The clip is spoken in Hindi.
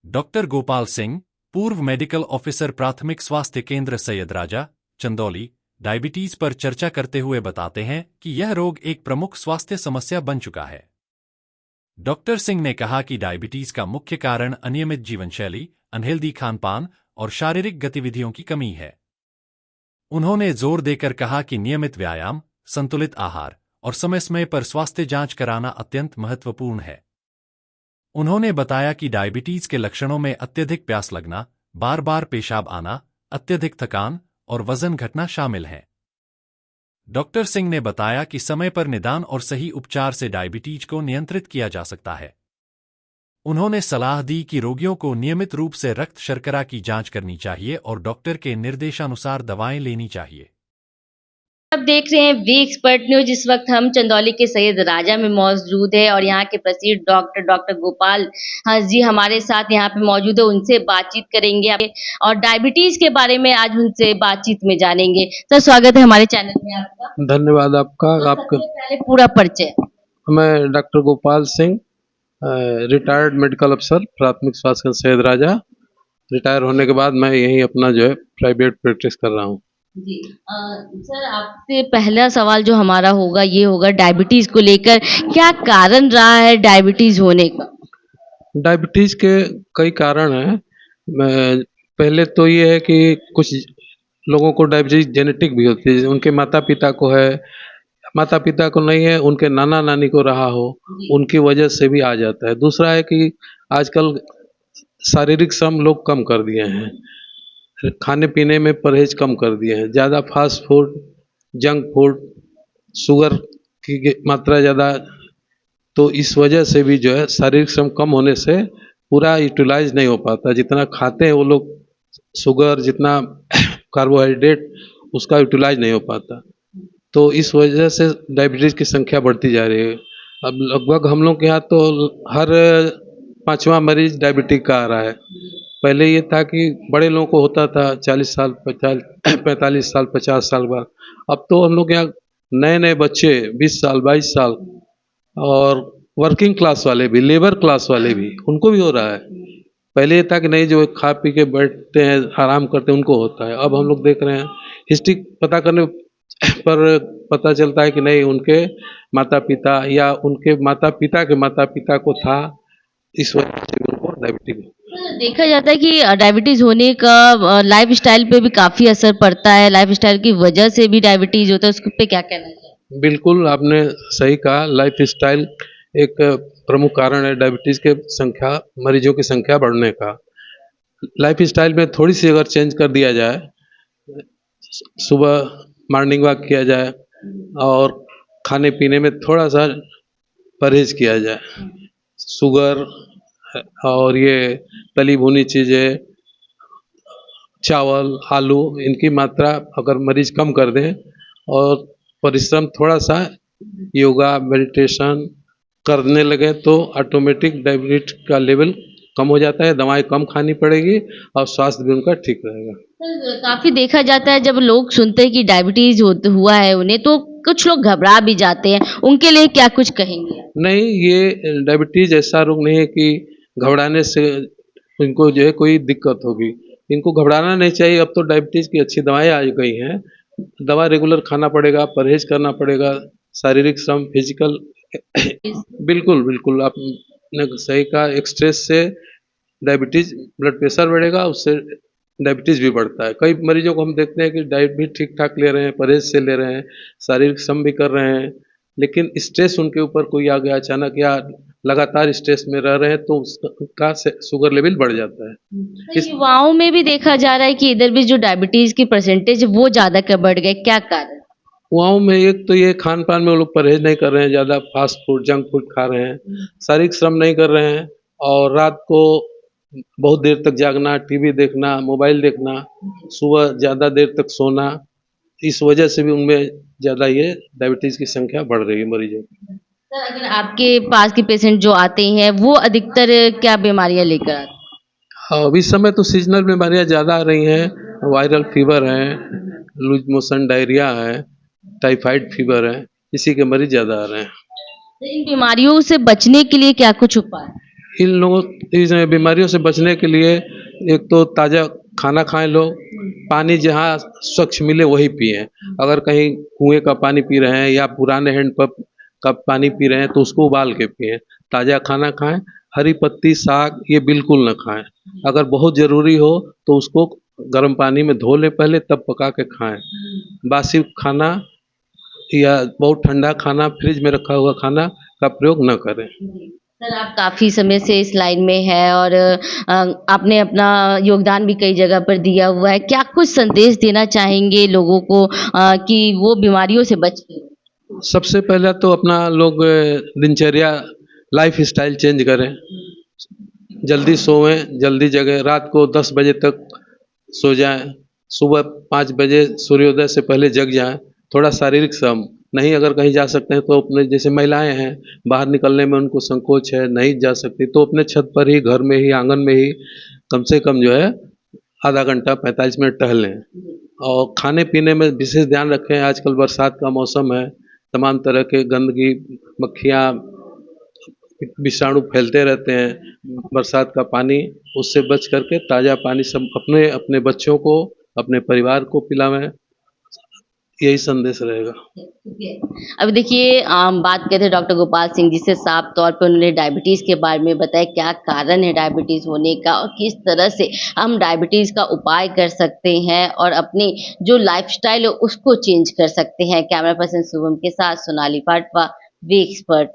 डॉक्टर गोपाल सिंह, पूर्व मेडिकल ऑफिसर प्राथमिक स्वास्थ्य केंद्र सैयद राजा, चंदौली, डायबिटीज पर चर्चा करते हुए बताते हैं कि यह रोग एक प्रमुख स्वास्थ्य समस्या बन चुका है। डॉक्टर सिंह ने कहा कि डायबिटीज का मुख्य कारण अनियमित जीवनशैली, अनहेल्दी खानपान और शारीरिक गतिविधियों की कमी है। उन्होंने जोर देकर कहा कि नियमित व्यायाम, संतुलित आहार और समय समय पर स्वास्थ्य जांच कराना अत्यंत महत्वपूर्ण है। उन्होंने बताया कि डायबिटीज के लक्षणों में अत्यधिक प्यास लगना, बार बार पेशाब आना, अत्यधिक थकान और वजन घटना शामिल हैं। डॉक्टर सिंह ने बताया कि समय पर निदान और सही उपचार से डायबिटीज को नियंत्रित किया जा सकता है। उन्होंने सलाह दी कि रोगियों को नियमित रूप से रक्त शर्करा की जांच करनी चाहिए और डॉक्टर के निर्देशानुसार दवाएं लेनी चाहिए। आप देख रहे हैं वी एक्सपर्ट न्यूज। इस वक्त हम चंदौली के सैयद राजा में मौजूद है और यहाँ के प्रसिद्ध डॉक्टर गोपाल जी हमारे साथ यहाँ पे मौजूद है। उनसे बातचीत करेंगे और डायबिटीज के बारे में आज उनसे बातचीत में जानेंगे। सर, स्वागत है हमारे चैनल में आपका। धन्यवाद आपका। तो आपका सबसे पहले पूरा परिचय। मैं doctor Gopal Singh, retired medical अफसर प्राथमिक स्वास्थ्य केंद्र सैयद राजा। रिटायर होने के बाद मैं यहीं अपना जो है प्राइवेट प्रैक्टिस कर रहा हूँ। जी सर, आपसे पहला सवाल जो हमारा होगा ये होगा डायबिटीज को लेकर, क्या कारण रहा है डायबिटीज होने का? डायबिटीज के कई कारण हैं। पहले तो ये है कि कुछ लोगों को डायबिटीज जेनेटिक भी होती है, उनके माता पिता को है, माता पिता को नहीं है, उनके नाना नानी को रहा हो, उनकी वजह से भी आ जाता है। दूसरा है कि आजकल शारीरिक श्रम लोग कम कर दिए हैं, खाने पीने में परहेज कम कर दिए हैं, ज़्यादा fast food, junk food, sugar की मात्रा ज़्यादा, तो इस वजह से भी जो है शारीरिक श्रम कम होने से पूरा यूटिलाइज नहीं हो पाता। जितना खाते हैं वो लोग शुगर, जितना कार्बोहाइड्रेट, उसका यूटिलाइज नहीं हो पाता, तो इस वजह से डायबिटीज़ की संख्या बढ़ती जा रही है। अब लगभग हम लोग के यहाँ तो हर 5वां मरीज डायबिटिक का आ रहा है। पहले ये था कि बड़े लोगों को होता था 40 साल, 45 साल, 50 साल बाद। अब तो हम लोग यहाँ नए नए बच्चे 20 साल, 22 साल और वर्किंग क्लास वाले भी, लेबर क्लास वाले भी, उनको भी हो रहा है। पहले ये था कि नहीं, जो खा पी के बैठते हैं, आराम करते हैं, उनको होता है। अब हम लोग देख रहे हैं, हिस्ट्री पता करने पर पता चलता है कि नहीं, उनके माता पिता या उनके माता पिता के माता पिता को था, इस वजह से उनको डायबिटीज। देखा जाता है कि डायबिटीज होने का लाइफ स्टाइल पे भी काफी असर पड़ता है, लाइफ स्टाइल की वजह से भी डायबिटीज होता है, उस पे क्या कहना चाहिए? बिल्कुल आपने सही कहा, लाइफ स्टाइल एक प्रमुख कारण है डायबिटीज के संख्या, मरीजों की संख्या बढ़ने का। लाइफ स्टाइल में थोड़ी सी अगर चेंज कर दिया जाए, सुबह मॉर्निंग वॉक किया जाए और खाने पीने में थोड़ा सा परहेज किया जाए, शुगर और ये तली भुनी चीज़ें, चावल, आलू, इनकी मात्रा अगर मरीज कम कर दें और परिश्रम थोड़ा सा योगा, मेडिटेशन करने लगे तो ऑटोमेटिक डायबिटीज का लेवल कम हो जाता है, दवाएं कम खानी पड़ेगी और स्वास्थ्य भी उनका ठीक रहेगा। सर, काफी देखा जाता है जब लोग सुनते हैं कि डायबिटीज हुआ है उन्हें, तो कुछ लोग घबरा भी जाते हैं, उनके लिए क्या कुछ कहेंगे? नहीं, ये डायबिटीज ऐसा रोग नहीं है कि घबराने से इनको जो है कोई दिक्कत होगी। इनको घबराना नहीं चाहिए। अब तो डायबिटीज की अच्छी दवाएं आ गई हैं, दवा रेगुलर खाना पड़ेगा, परहेज करना पड़ेगा, शारीरिक श्रम, फिजिकल। बिल्कुल बिल्कुल आपने सही कहा। एक स्ट्रेस से डायबिटीज, ब्लड प्रेशर बढ़ेगा, उससे डायबिटीज भी बढ़ता है। कई मरीजों को हम देखते हैं कि डाइट भी ठीक ठाक ले रहे हैं, परहेज से ले रहे हैं, शारीरिक श्रम भी कर रहे हैं, लेकिन स्ट्रेस उनके ऊपर कोई आ गया अचानक या लगातार स्ट्रेस में रह रहे हैं तो उसका शुगर लेवल बढ़ जाता है। युवाओं में भी देखा जा रहा है कि इधर भी जो डायबिटीज की परसेंटेज वो ज्यादा बढ़ गए, क्या कारण? युवाओं में एक तो ये खान पान में वो लोग परहेज नहीं कर रहे हैं, ज़्यादा फास्ट फूड, जंक फूड खा रहे हैं, शारीरिक श्रम नहीं कर रहे हैं और रात को बहुत देर तक जागना, टीवी देखना, मोबाइल देखना, सुबह ज़्यादा देर तक सोना, इस वजह से भी उनमें ज़्यादा ये डायबिटीज़ की संख्या बढ़ रही है मरीजों की। सर, अगर आपके पास के पेशेंट जो आते हैं वो अधिकतर क्या बीमारियां लेकर आते हैं? अब इस समय तो सीजनल बीमारियां ज़्यादा आ रही हैं, वायरल फीवर है, लूज मोशन डायरिया है, टाइफाइड फीवर है, इसी के मरीज ज़्यादा आ रहे हैं। तो इन बीमारियों से बचने के लिए क्या कुछ उपाय? इन लोगों इस बीमारियों से बचने के लिए एक तो ताज़ा खाना खाएं लोग, पानी जहाँ स्वच्छ मिले वही पिएं। अगर कहीं कुएं का पानी पी रहे हैं या पुराने हैंडपंप का पानी पी रहे हैं तो उसको उबाल के पिएं। ताज़ा खाना खाएं, हरी पत्ती, साग ये बिल्कुल न खाएं। अगर बहुत ज़रूरी हो तो उसको गर्म पानी में धो लें पहले, तब पका के खाएं। बासी खाना या बहुत ठंडा खाना, फ्रिज में रखा हुआ खाना का प्रयोग न करें। सर, आप काफ़ी समय से इस लाइन में हैं और आपने अपना योगदान भी कई जगह पर दिया हुआ है। क्या कुछ संदेश देना चाहेंगे लोगों को कि वो बीमारियों से बचें? सबसे पहले तो अपना लोग दिनचर्या, लाइफ़स्टाइल चेंज करें। जल्दी सोएं, जल्दी जगें, रात को 10 बजे तक सो जाएं, सुबह 5 बजे सूर्योदय से पहले जग जाएं। थोड़ा शारीरिक श्रम, नहीं अगर कहीं जा सकते हैं तो अपने, जैसे महिलाएं हैं बाहर निकलने में उनको संकोच है, नहीं जा सकती, तो अपने छत पर ही, घर में ही, आंगन में ही कम से कम जो है आधा घंटा 45 मिनट टहलें। और खाने पीने में विशेष ध्यान रखें। आजकल बरसात का मौसम है, तमाम तरह के गंदगी, मक्खियाँ, विषाणु फैलते रहते हैं। बरसात का पानी, उससे बच करके ताज़ा पानी सब अपने अपने बच्चों को, अपने परिवार को पिलावें। यही संदेश रहेगा। अब देखिए बात करें डॉक्टर गोपाल सिंह जी से, साफ तौर पे उन्होंने डायबिटीज़ के बारे में बताया, क्या कारण है डायबिटीज़ होने का और किस तरह से हम डायबिटीज़ का उपाय कर सकते हैं और अपनी जो लाइफ़स्टाइल है उसको चेंज कर सकते हैं। कैमरा पर्सन शुभम के साथ सोनाली पाटवा, वी एक्सपर्ट।